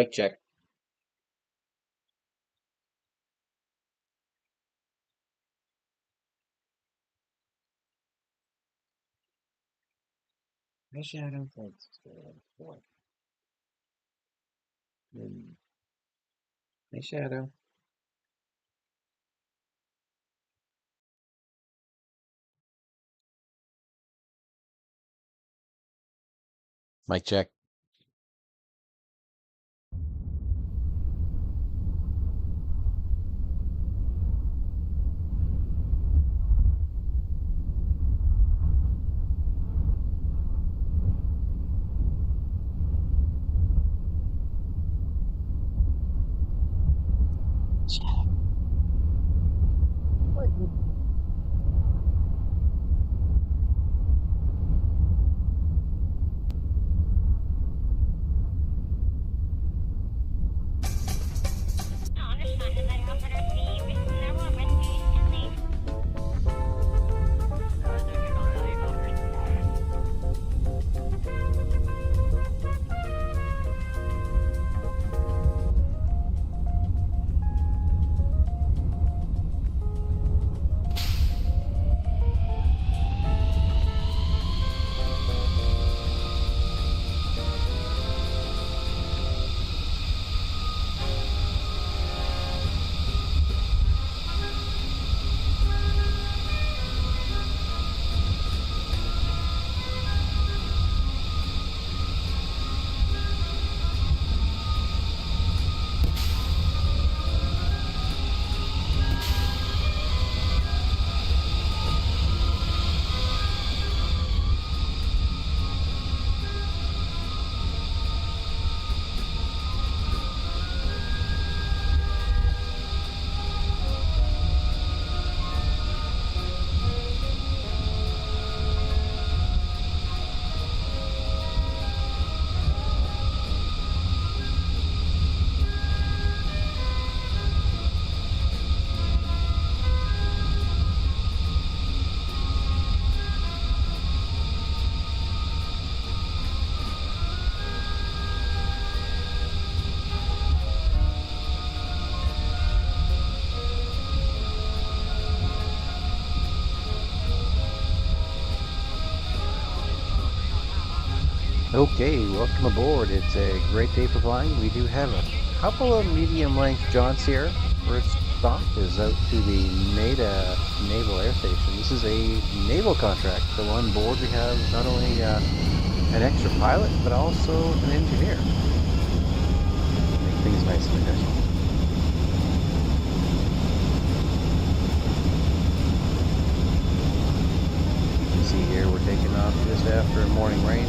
Mic check. Hey, Shadow. Thanks. What? Hey, Shadow. Mic check. Okay, welcome aboard. It's a great day for flying. We do have a couple of medium-length jaunts here. First stop is out to the Maida Naval Air Station. This is a naval contract, so on board we have not only an extra pilot, but also an engineer. Make things nice and official. You can see here we're taking off just after morning rain.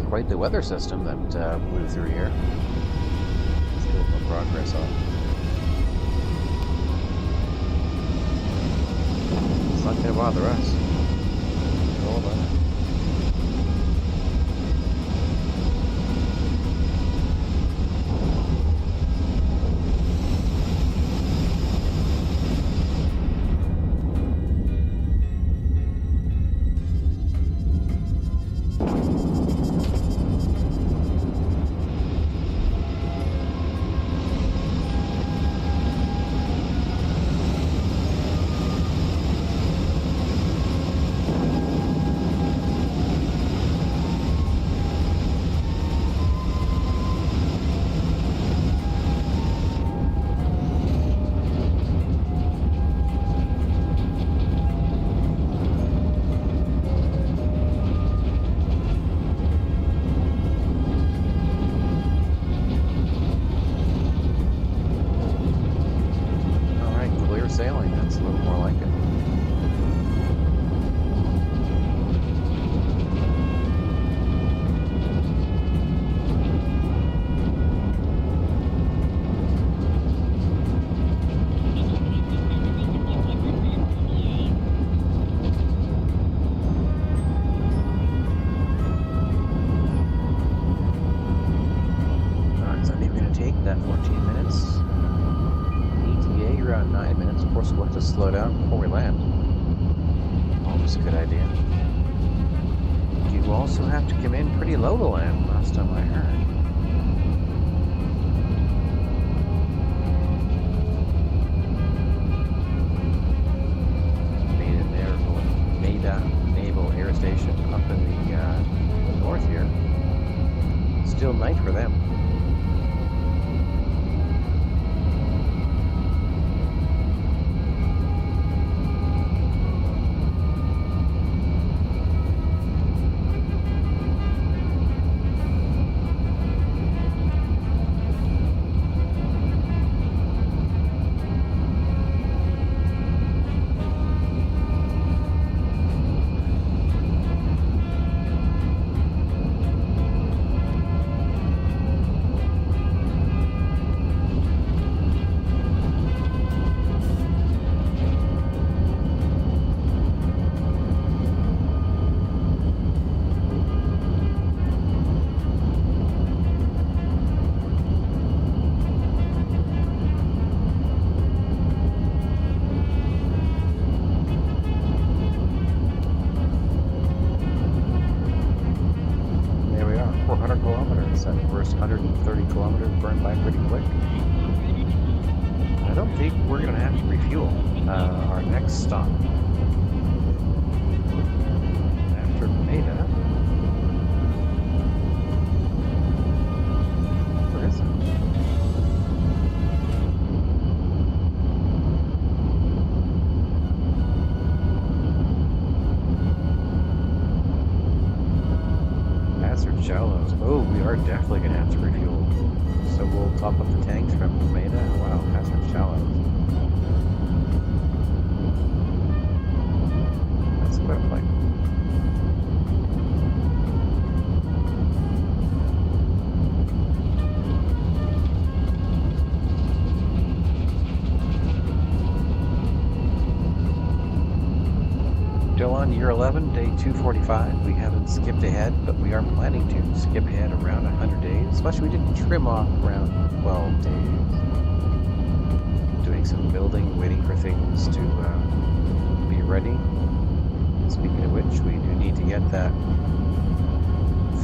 Quite the weather system that blew through here. Still no progress on. It's not going to bother us. Hold on. sailing. That's a little more like it. That 14 minutes. ETA around 9 minutes. Of course, we'll have to slow down before we land. Always a good idea. You also have to come in pretty low to land, last time I heard. Maida Naval Air Station up in the north here. Still night for them. That first 130 kilometers burned by pretty quick. I don't think we're going to have to refuel. Our next stop after Maida. Where is it? Hazard shallows. Oh, we are definitely going to have to refuel. So we'll top up the tanks from Maida. Wow, hazard shallows. That's quite a flight. Still on year 11, day 245. We haven't skipped ahead, but we are planning to skip ahead around 100 days. Especially we didn't trim off around 12 days. Doing some building, waiting for things to be ready. Speaking of which, we do need to get that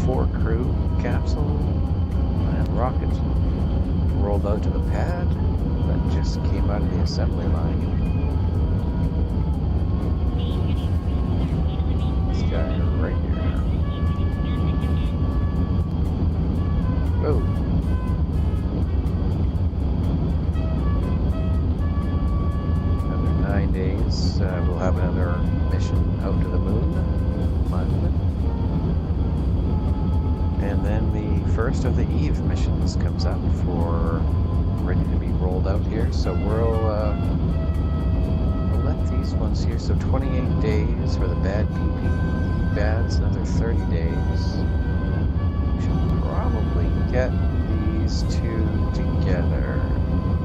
4-crew capsule and rocket rolled out to the pad that just came out of the assembly line. Guy right here now. Oh. Another 9 days. We'll have another mission out to the moon. And then the first of the Eve missions comes up for ready to be rolled out here. So we'll let these ones here. So 28 days for the bad PP. Bad's another 30 days. We should probably get these two together.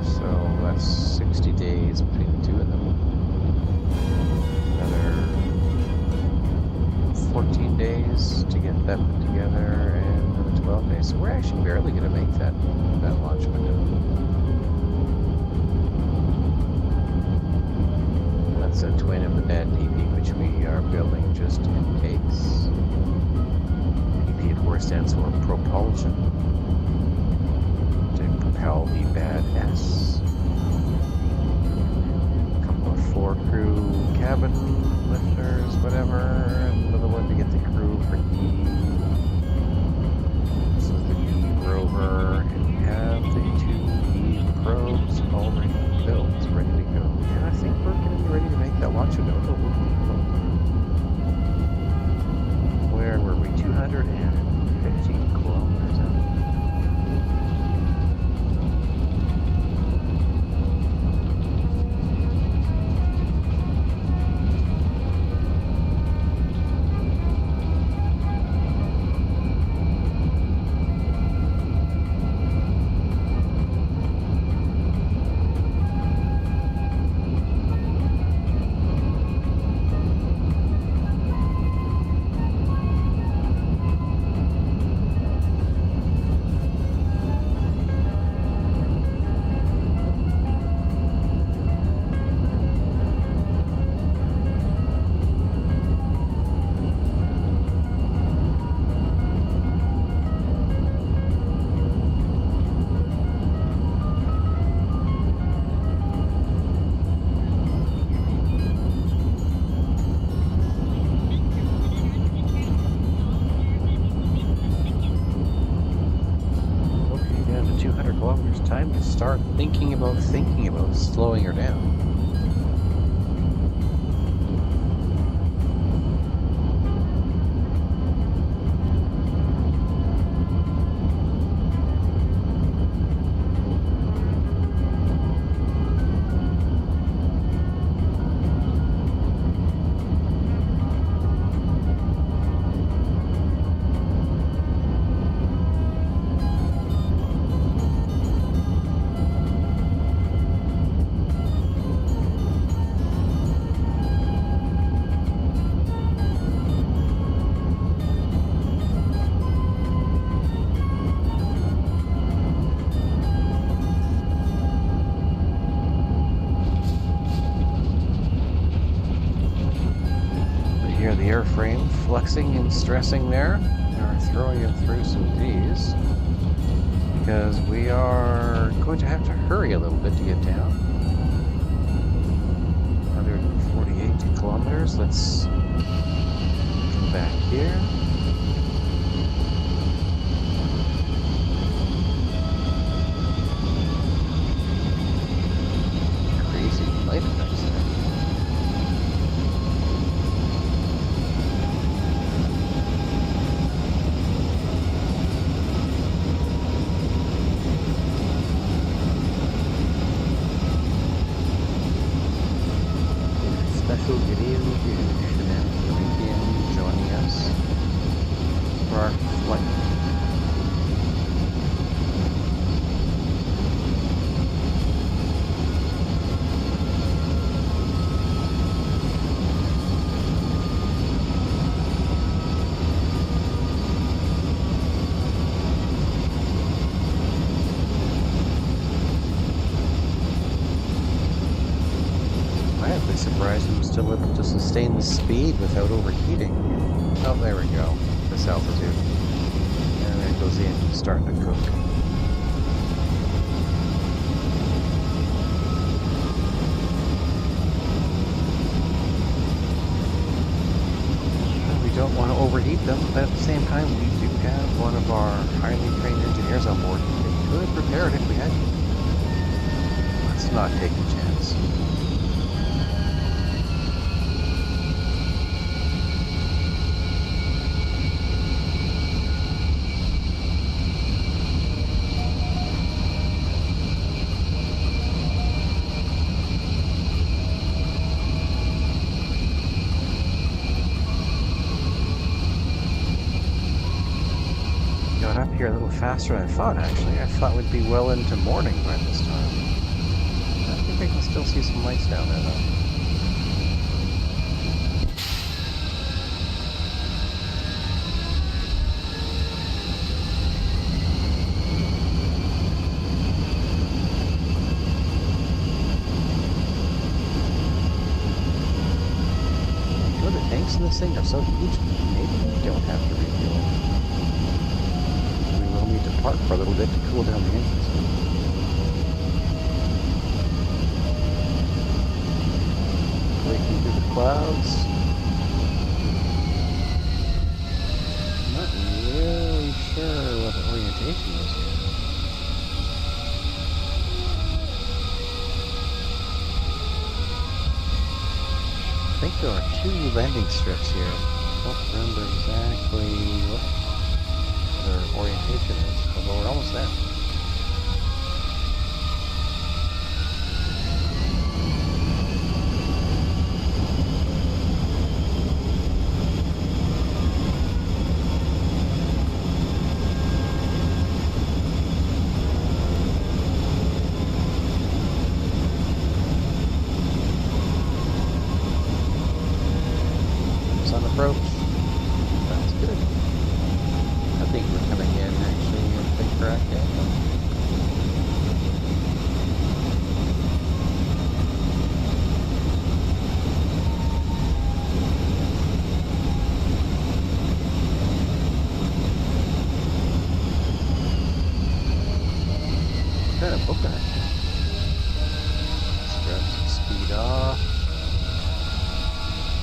So that's 60 days between the two of them. Another 14 days to get them together, and another 12 days. So we're actually barely going to make that launch window. That's a twin of the bad PP, which we are building just in case. PP, of course, stands for propulsion. To propel the bad S. A couple of 4-crew cabin lifters, whatever. Another one to get the crew for E. This is the E rover, and we have the 2 E probes already built, ready to go. And I think we're going to be ready to make that launch window. Where were we? 250 kilometers out. thinking about slowing her down. Hear the airframe flexing and stressing there. We're throwing it through some Ds because we are going to have to hurry a little bit to get down. 148 kilometers. Let's come back here. Crazy light effects there. Special video Canadian joining us for our flight. Mildly surprised I'm still able to sustain the speed without overheating. Oh, there we go. This altitude. And there goes the engine starting to cook. We don't want to overheat them, but at the same time, we do have one of our highly trained engineers on board who could repair it if we had to. Let's not take a chance. Got up here a little faster than I thought, actually. I thought we'd be well into morning by this time. I think I can still see some lights down there, though. The tanks in this thing are so huge, maybe we don't have to refuel. We will need to park for a little bit to cool down the engines. Breaking through the clouds. Not really sure what the orientation is here. I think there are 2 landing strips here. I don't remember exactly what their orientation is, although we're almost there. On approach. That's good. I think we're coming in actually at the correct angle. Kind of book that. Let's grab some speed off.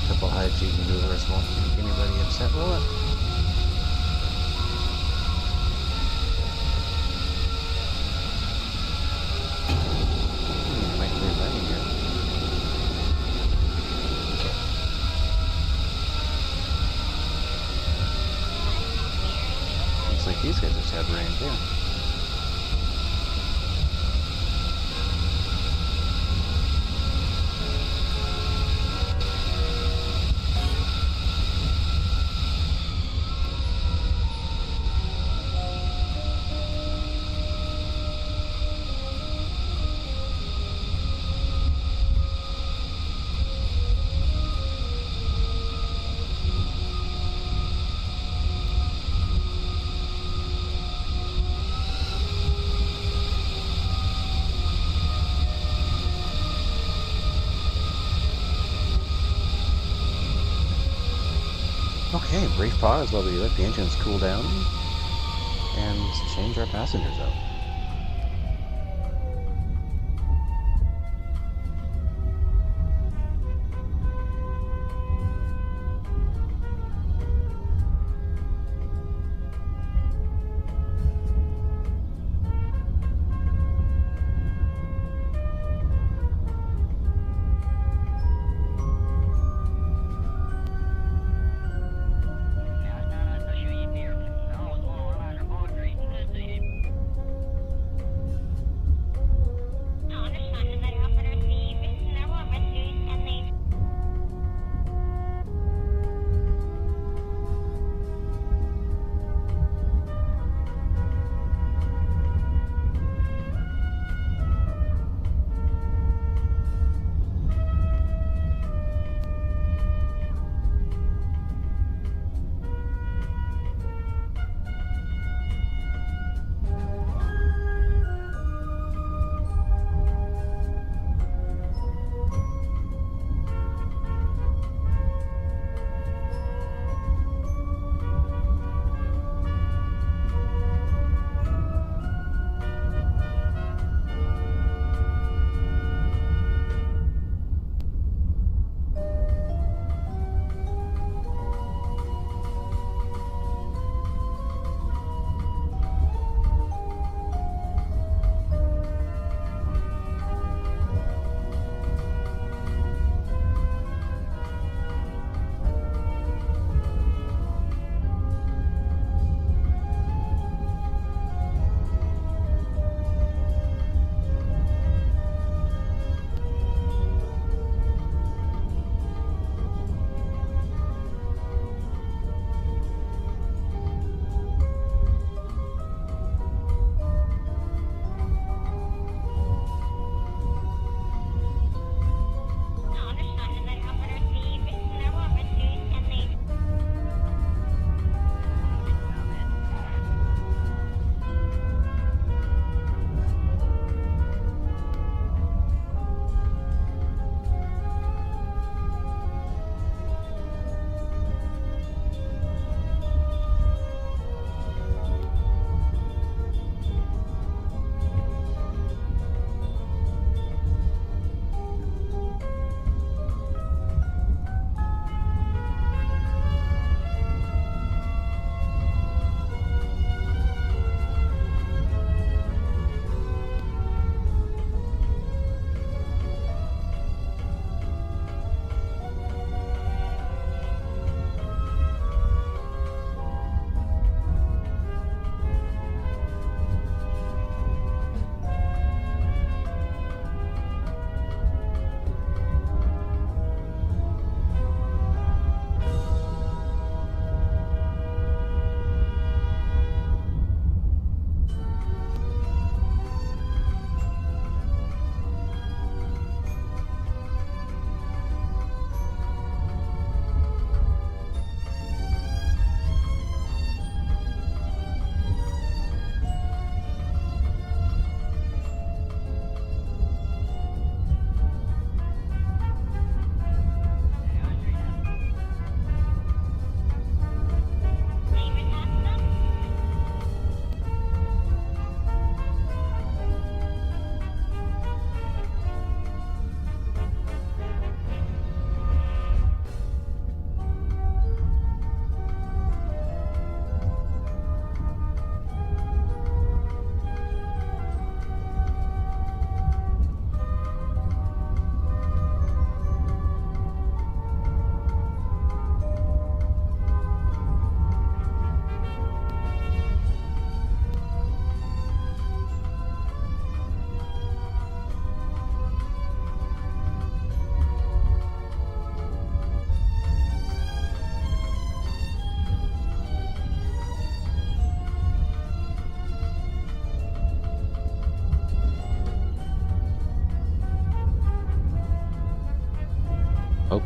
Couple high G maneuvers won't make anybody upset, will it? Okay, brief pause while we let the engines cool down and change our passengers out.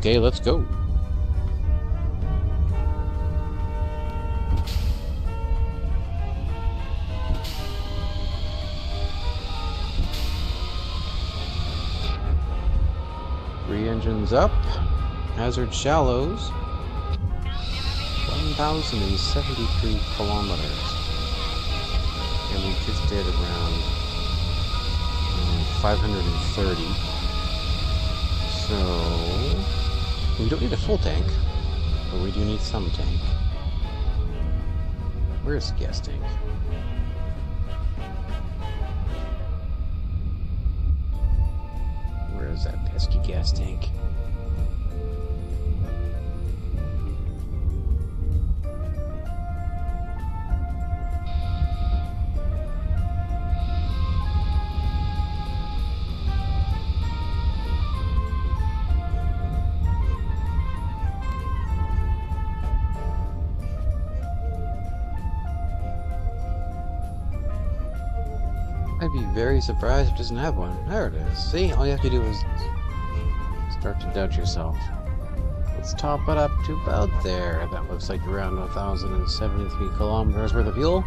Okay, let's go. Three engines up. Hazard shallows. 1 1,073 kilometers. And we just did around 530. So we don't need a full tank, but we do need some tank. Where's the gas tank? Where is that pesky gas tank? I'd be very surprised if it doesn't have one. There it is. See, all you have to do is start to doubt yourself. Let's top it up to about there. That looks like around 1,073 kilometers worth of fuel.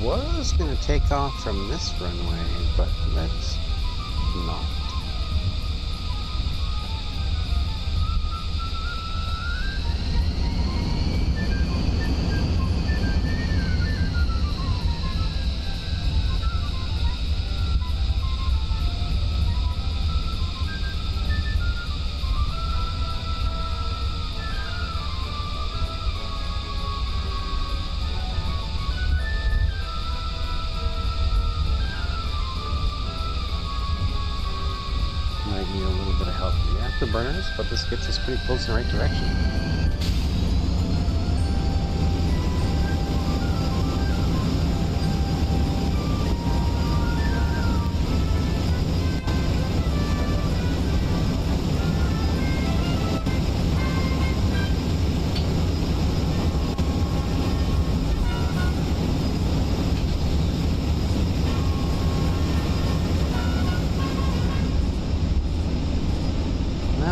Was going to take off from this runway, but let's not. Might need a little bit of help from the afterburners, but this gets us pretty close in the right direction.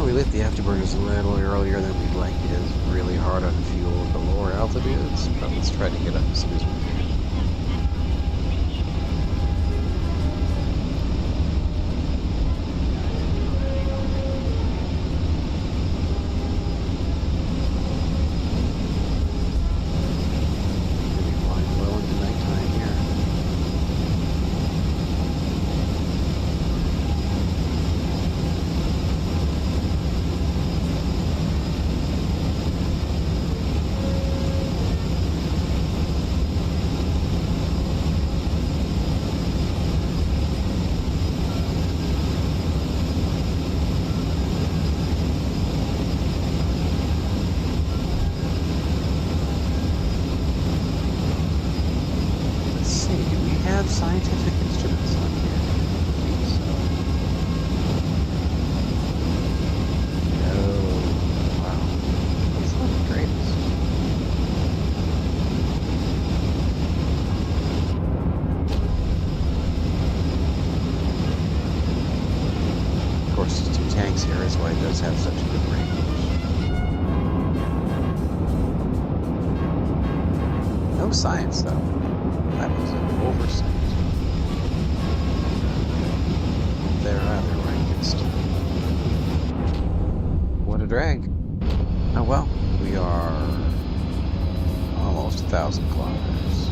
We lit the afterburners a little earlier than we'd like. It is really hard on fuel at the lower altitudes, but let's try to get up as soon as we can. We'll be flying well into nighttime here. Scientific instruments on here. Oh, wow. That's not the greatest. Of course, there's two tanks here, is why it does have such a good range. No science, though. That was an oversight. They're rather rankest. What a drag. Oh well, we are almost 1,000 kilometers.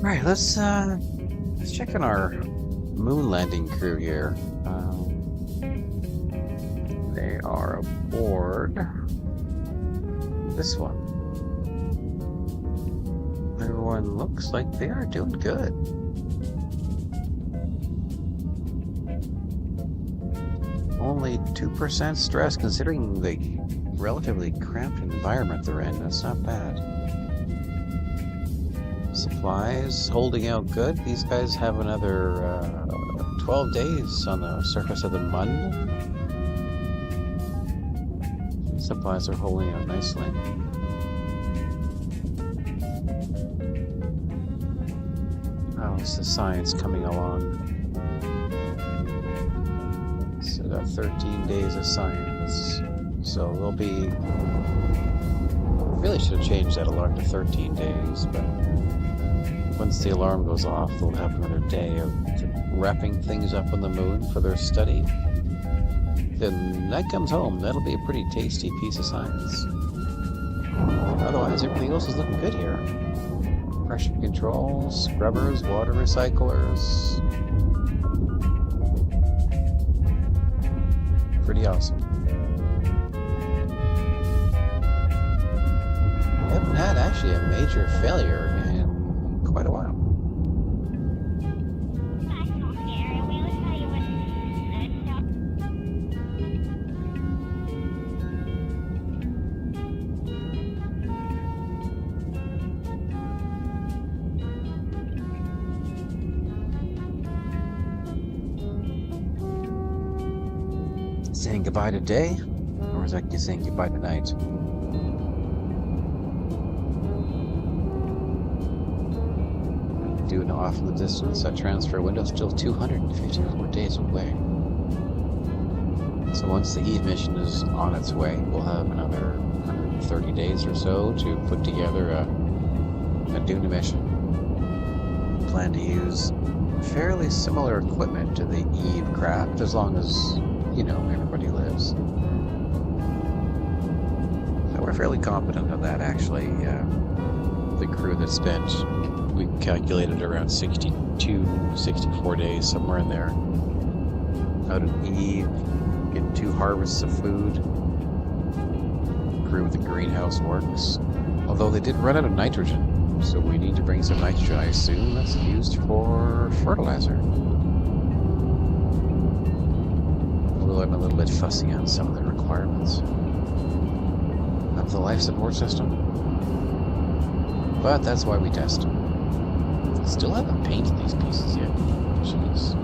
Right, let's check on our moon landing crew here. They are aboard this one. and looks like they are doing good. Only 2% stress considering the relatively cramped environment they're in. That's not bad. Supplies holding out good. These guys have another 12 days on the surface of the Mun. Supplies are holding out nicely. How's the science coming along? So got 13 days of science. So there'll be... Really should have changed that alarm to 13 days, but once the alarm goes off, they'll have another day of wrapping things up on the moon for their study. Then night comes home, that'll be a pretty tasty piece of science. Otherwise, everything else is looking good here. Pressure control, scrubbers, water recyclers. Pretty awesome. Haven't had actually a major failure in quite a while. Saying goodbye today, or is that you saying goodbye tonight? Doing off in the distance, that transfer window is still 254 days away. So once the Eve mission is on its way, we'll have another 130 days or so to put together a Duna mission. Plan to use fairly similar equipment to the Eve craft, as long as, you know, everybody lives. So we're fairly confident of that, actually. The crew that spent, we calculated around 62, 64 days, somewhere in there. Out of Eve, get 2 harvests of food. Crew with the greenhouse works. Although they did run out of nitrogen, so we need to bring some nitrogen. I assume that's used for fertilizer. Although I'm a little bit fussy on some of the requirements of the life support system. But that's why we test. Still haven't painted these pieces yet. Jeez.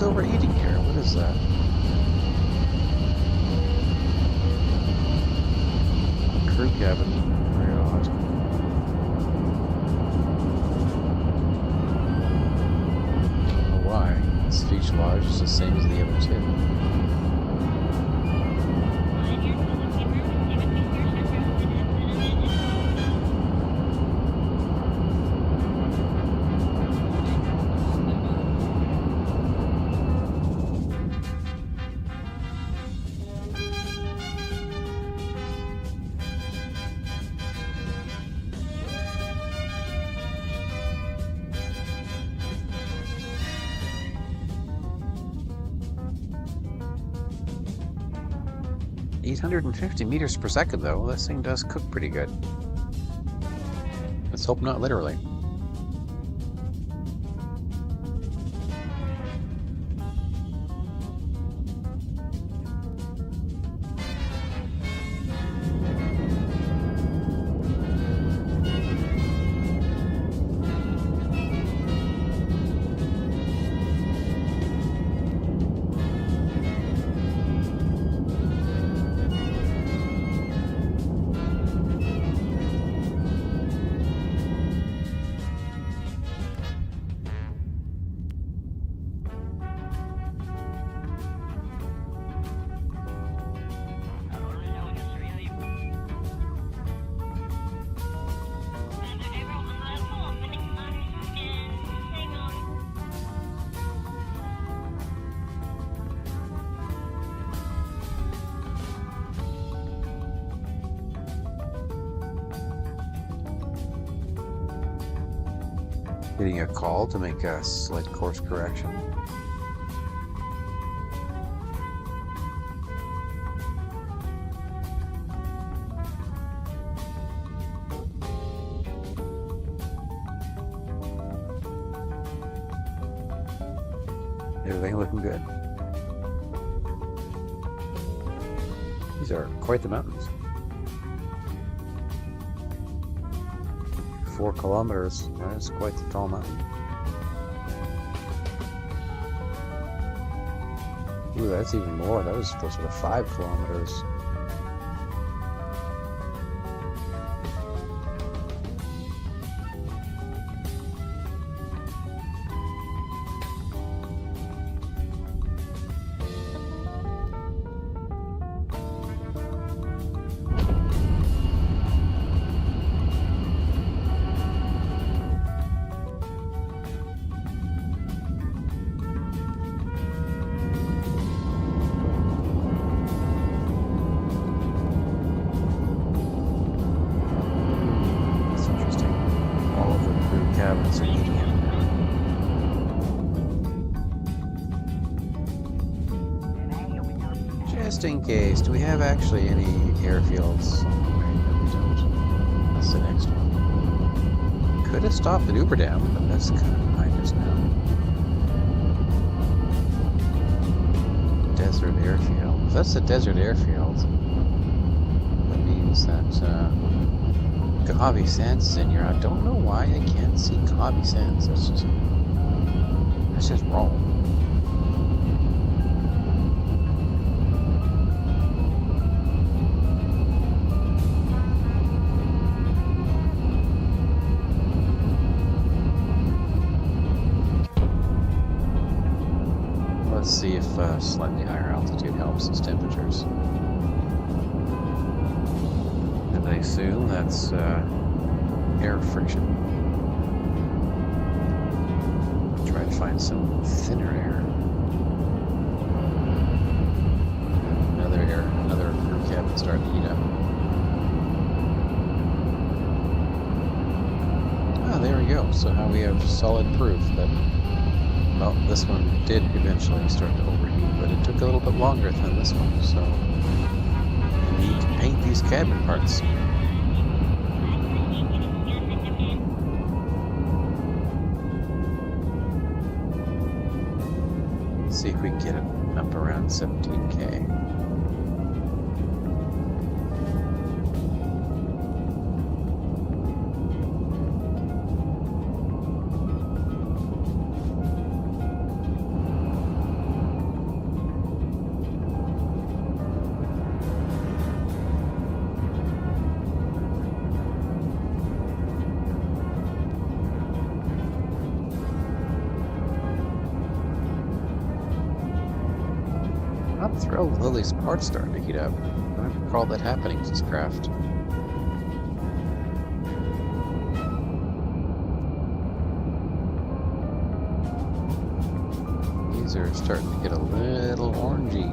Overheating here. What is that? Crew cabin. Very odd. I don't know why. This fuselage is the same as the other two. .850 meters per second, though. This thing does cook pretty good. Let's hope not literally. Getting a call to make a slight course correction. Everything looking good. These are quite the mountains. 4 kilometers. That's quite the tall mountain. Ooh, that's even more. That was closer to 5 kilometers. Cabins are medium. Just in case, do we have actually any airfields? No, we don't. That's the next one. Could have stopped at Uber Dam, but that's kind of behind us now. Desert airfield. If that's the desert airfield, that means that Gobi Sands is in here. I don't know why I can't see Gobi Sands. That's just wrong. Let's see if slightly higher altitude helps its temperatures. And I assume that's air friction. Try to find some thinner air. Another crew cabin starting to heat up. Ah, there we go. So now we have solid proof that, well, this one did eventually start to overheat, but it took a little bit longer than this one, so we need to paint these cabin parts. See if we can get it up around 17K. I'm thrilled Lily's parts starting to heat up. I don't recall that happening to this craft. These are starting to get a little orangey.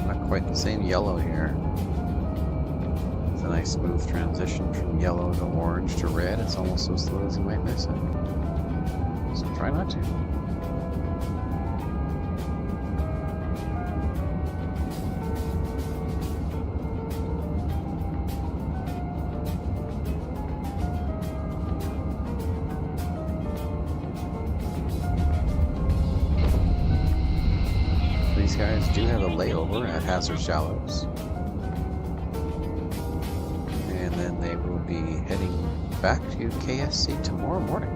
Not quite the same yellow here. It's a nice smooth transition from yellow to orange to red. It's almost so slow as you might miss it. So try not to. These guys do have a layover at Hazard Shallows. And then they will be heading back to KSC tomorrow morning.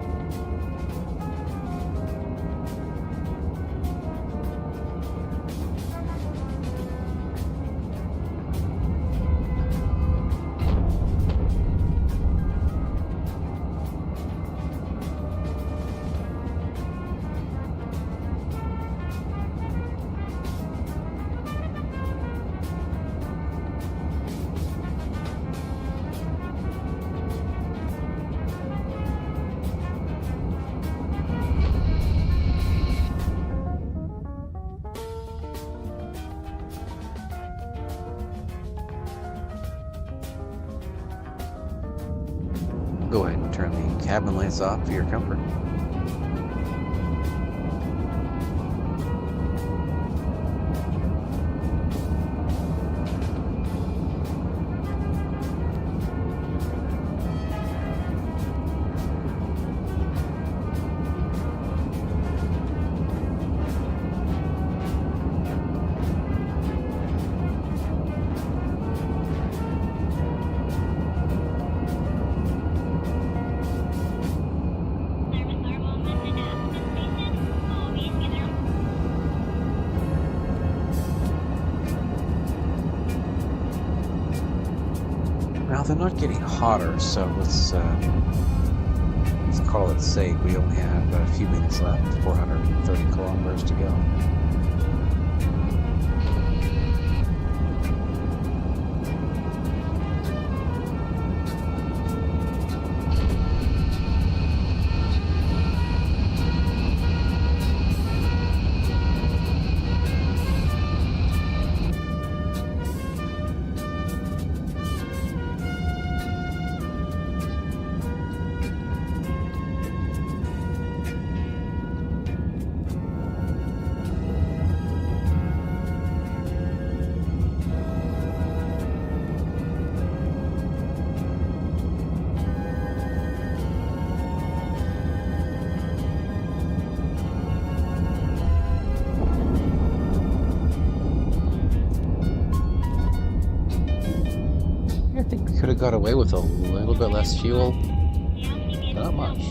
Go ahead and turn the cabin lights off for your comfort. Now they're not getting hotter, so let's call it safe. We only have a few minutes left, 430 kilometers to go. I think we could have got away with a little bit less fuel. Not much.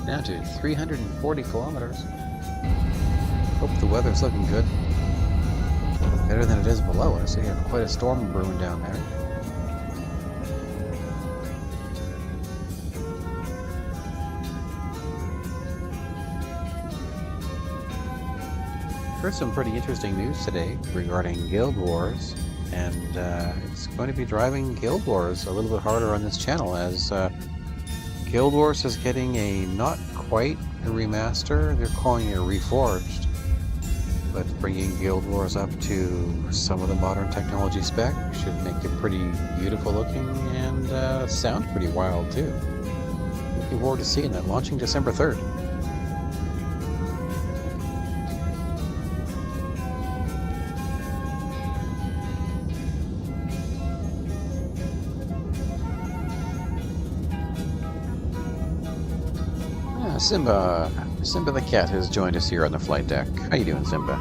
Down to 340 kilometers. Hope the weather's looking good. Better than it is below us. We have quite a storm brewing down there. Heard some pretty interesting news today regarding Guild Wars, and it's going to be driving Guild Wars a little bit harder on this channel as Guild Wars is getting a not quite a remaster, they're calling it a reforged, but bringing Guild Wars up to some of the modern technology spec should make it pretty beautiful looking and sound pretty wild too. Looking forward to seeing that, launching December 3rd. Simba the cat has joined us here on the flight deck. How you doing, Simba?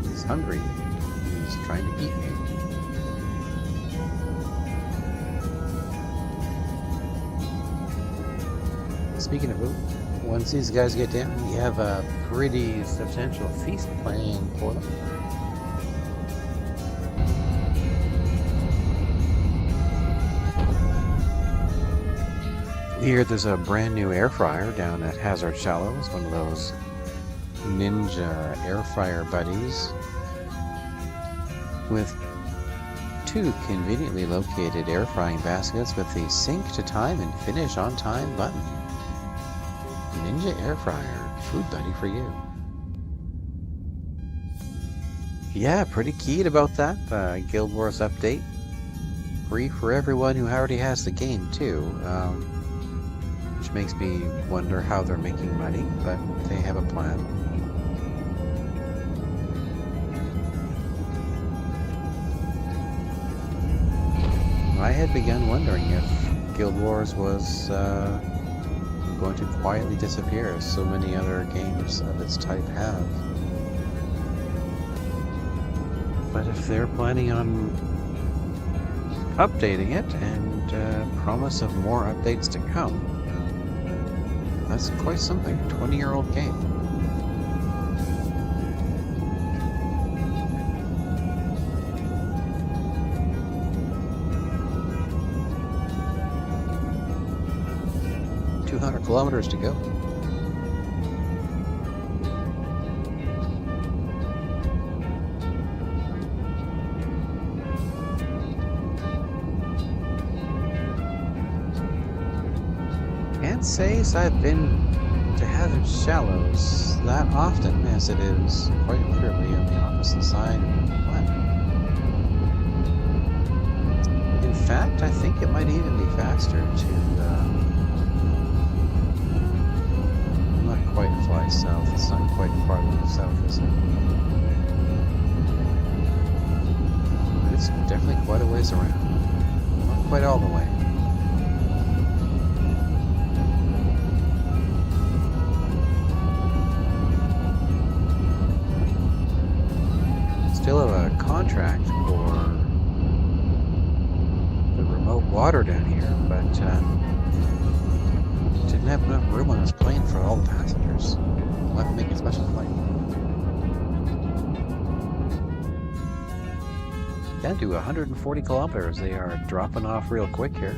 He's hungry. He's trying to eat me. Speaking of food, once these guys get down, we have a pretty substantial feast planned for them. Here, there's a brand new air fryer down at Hazard Shallows, one of those ninja air fryer buddies, with two conveniently located air frying baskets with the sync to time and finish on time button. Ninja air fryer, food buddy for you. Yeah, pretty keen about that. Guild Wars update. Free for everyone who already has the game too. makes me wonder how they're making money, but they have a plan. I had begun wondering if Guild Wars was going to quietly disappear, as so many other games of its type have. But if they're planning on updating it and promise of more updates to come, that's quite something. A 20-year-old game. Kilometers to go. Can't say as I've been to Hazard Shallows that often, as it is quite literally on the opposite side of the planet. In fact, I think it might even be faster to quite fly south. It's not quite far enough south, is it? But it's definitely quite a ways around. Not quite all the way. Still have a contract for the remote water down here, but didn't have enough room on this plane for all the passengers. We'll have to make a special flight. Down to 140 kilometers. They are dropping off real quick here.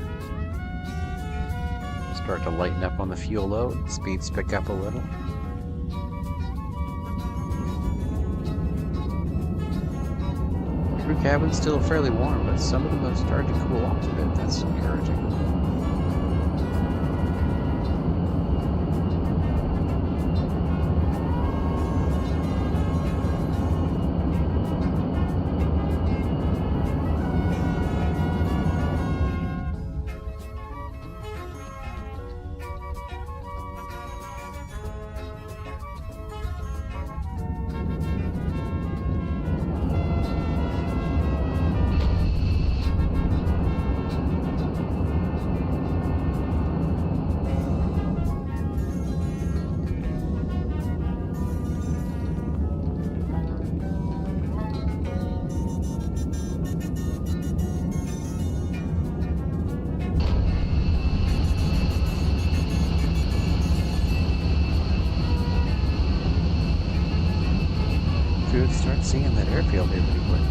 Start to lighten up on the fuel load. Speeds pick up a little. Crew cabin's still fairly warm, but some of them have started to cool off a bit. That's encouraging. Start seeing that airfield here pretty quick.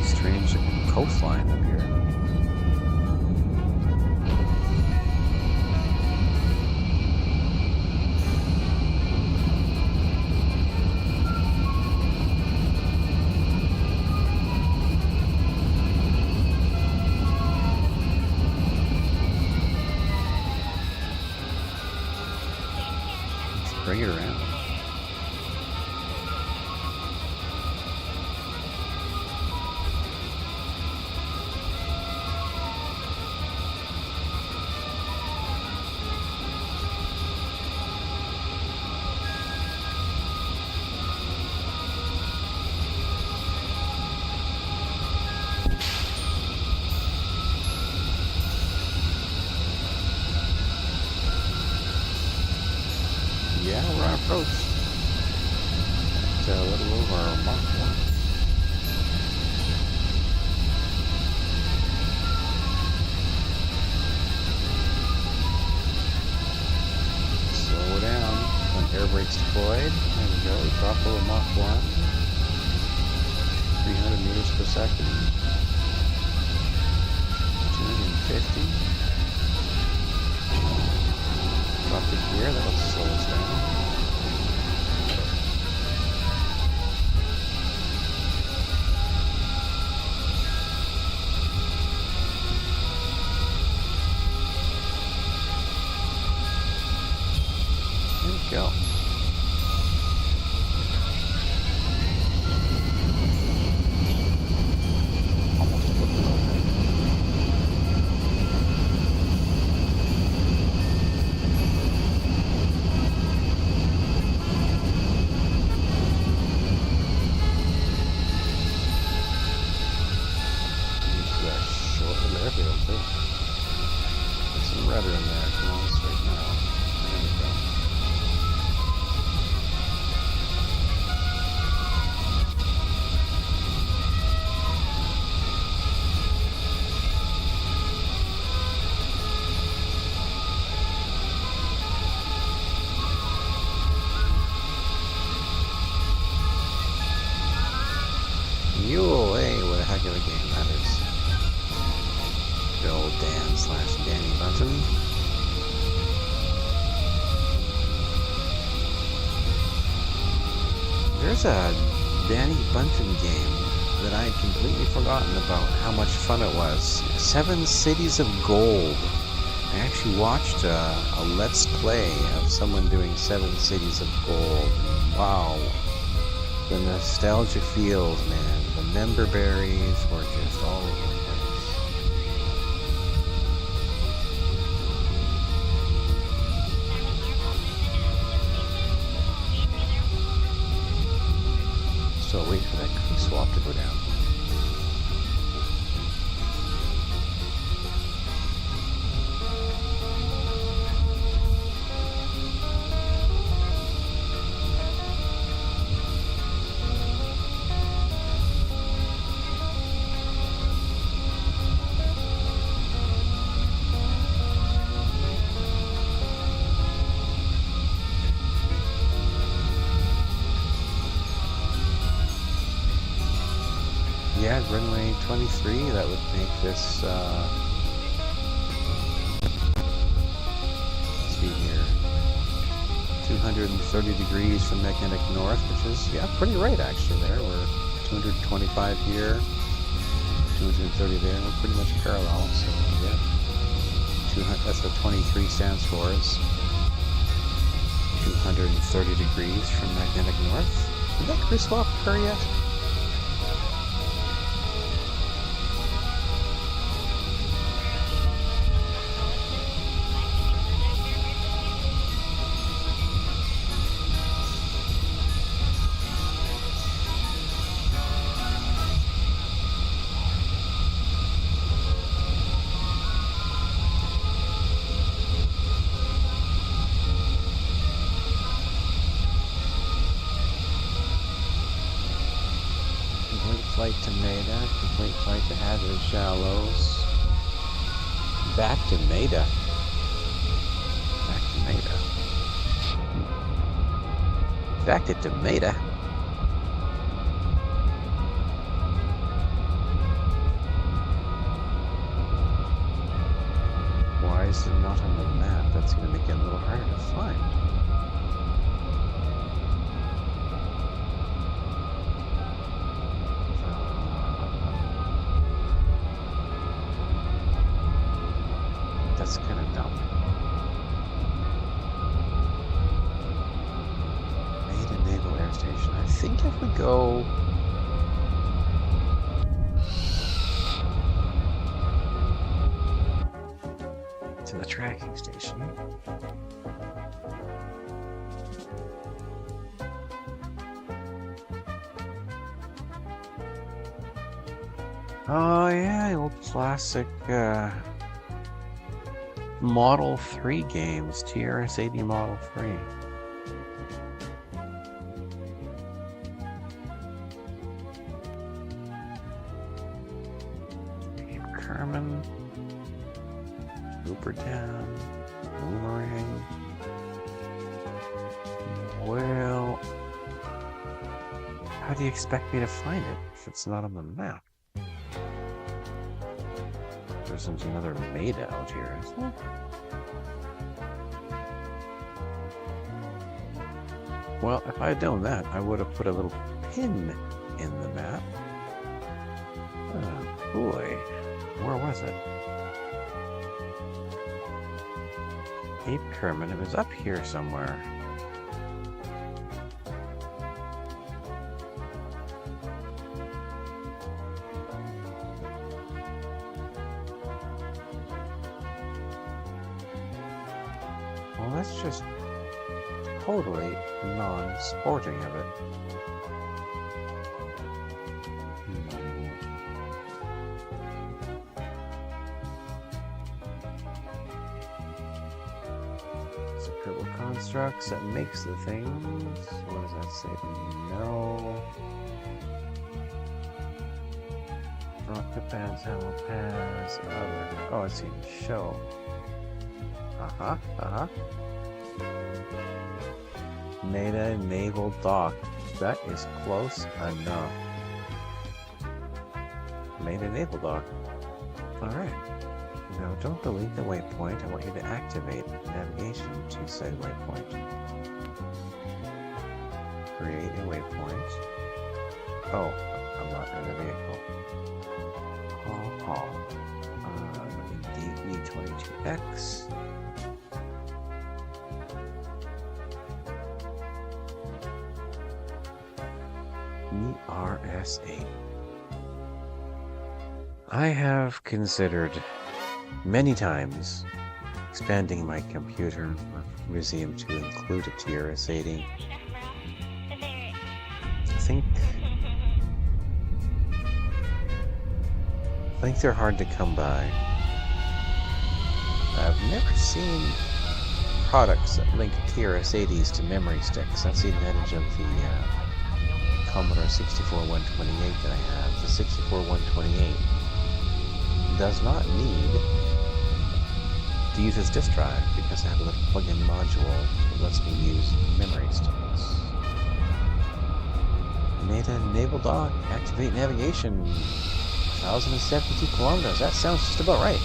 Strange coastline up here. Let's bring it around. Yeah, we're on approach. It's a little over Mach 1. Slow down. When air brakes deployed. There we go. Drop over Mach 1. 300 meters per second. 250. 50. Drop the gear, that'll slow us down. There we go. Almost flipped it over. There too. Put some rudder in there. Come on, straighten out. There we go. Mule, hey, what a heck of a game that is. Good old Dan/Danny Bunton. There's a Danny Bunton game that I had completely forgotten about how much fun it was. 7 Cities of Gold. I actually watched a Let's Play of someone doing 7 Cities of Gold. Wow. The nostalgia feels, man. The member berries were just all over the place. So wait for that crew swap to go down. Yeah, runway 23, that would make this, let's see here, 230 degrees from magnetic north, which is, yeah, pretty right actually there. We're 225 here, 230 there, we're pretty much parallel, so yeah. 200, that's what 23 stands for, is 230 degrees from magnetic north. Did that crew swap occur yet? Flight to Maida, complete flight to Hazard Shallows. Back to Maida. Back to Maida. Back to Maida. Why is it not on the map? That's going to make it a little harder to find. That's kind of dumb. Maida Naval Air Station. I think if we go to the tracking station. Oh yeah, old classic Model 3 games, TRS-80 Model 3. Kerman, Hoopertown, Boomerang. Well, how do you expect me to find it if it's not on the map? there isn't another Maida out here, is there? Well, if I had known that, I would have put a little pin in the map. Oh, boy. Where was it? Cape Kerman. It was up here somewhere. Well, that's just totally non-sporting of it. Purple constructs that makes the things. What does that say? No. Rocket pads, hello pads, other. Oh, it's in show. Maida Naval Dock. That is close enough. Maida Naval Dock. Alright. Now, don't delete the waypoint. I want you to activate navigation to said waypoint. Create a waypoint. Oh, I'm not in the vehicle. DB22X. ERS8. I have considered many times expanding my computer museum to include a TRS-80. I think they're hard to come by. I've never seen products that link TRS-80s to memory sticks. That's the advantage of the Commodore 64-128 that I have. The 64-128 does not need to use its disk drive because I have a little plug-in module that lets me use memory sticks. Maida Naval Dock, activate navigation. 1,072 kilometers. That sounds just about right.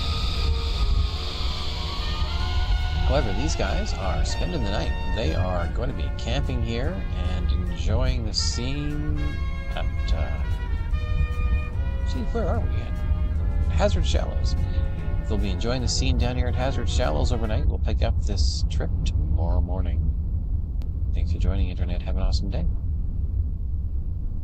However, these guys are spending the night. They are going to be camping here and enjoying the scene at, where are we at? Hazard Shallows. They'll be enjoying the scene down here at Hazard Shallows overnight. We'll pick up this trip tomorrow morning. Thanks for joining, Internet. Have an awesome day.